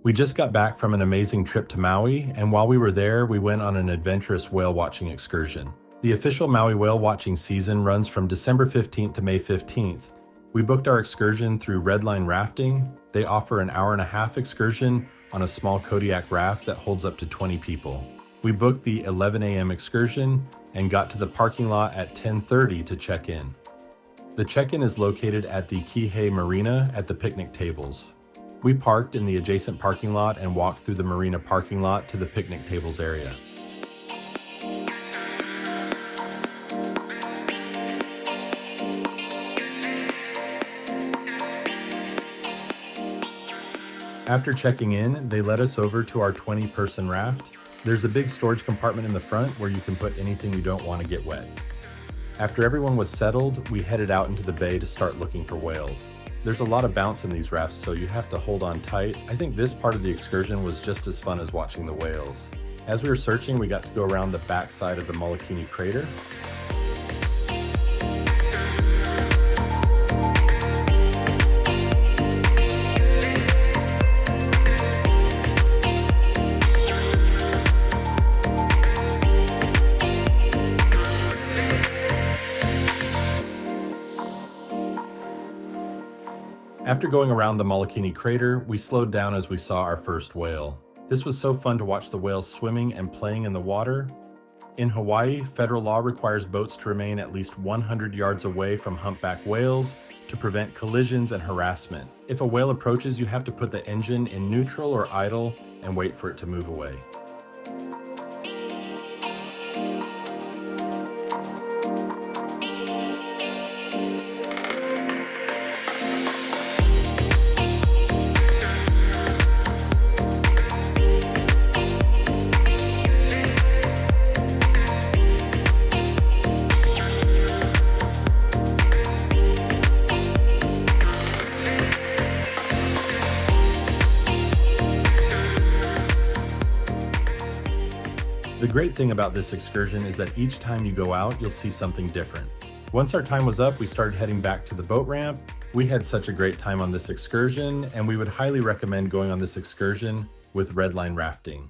We just got back from an amazing trip to Maui, and while we were there, we went on an adventurous whale watching excursion. The official Maui whale watching season runs from December 15th to May 15th. We booked our excursion through Redline Rafting. They offer an hour-and-a-half excursion on a small Kodiak raft that holds up to 20 people. We booked the 11 a.m. excursion and got to the parking lot at 10:30 to check in. The check-in is located at the Kihei Marina at the picnic tables. We parked in the adjacent parking lot and walked through the marina parking lot to the picnic tables area. After checking in, they led us over to our 20-person raft. There's a big storage compartment in the front where you can put anything you don't want to get wet. After everyone was settled, we headed out into the bay to start looking for whales. There's a lot of bounce in these rafts, so you have to hold on tight. I think this part of the excursion was just as fun as watching the whales. As we were searching, we got to go around the backside of the Molokini crater. After going around the Molokini crater, we slowed down as we saw our first whale. This was so fun to watch the whales swimming and playing in the water. In Hawaii, federal law requires boats to remain at least 100 yards away from humpback whales to prevent collisions and harassment. If a whale approaches, you have to put the engine in neutral or idle and wait for it to move away. The great thing about this excursion is that each time you go out, you'll see something different. Once our time was up, we started heading back to the boat ramp. We had such a great time on this excursion, and we would highly recommend going on this excursion with Redline Rafting.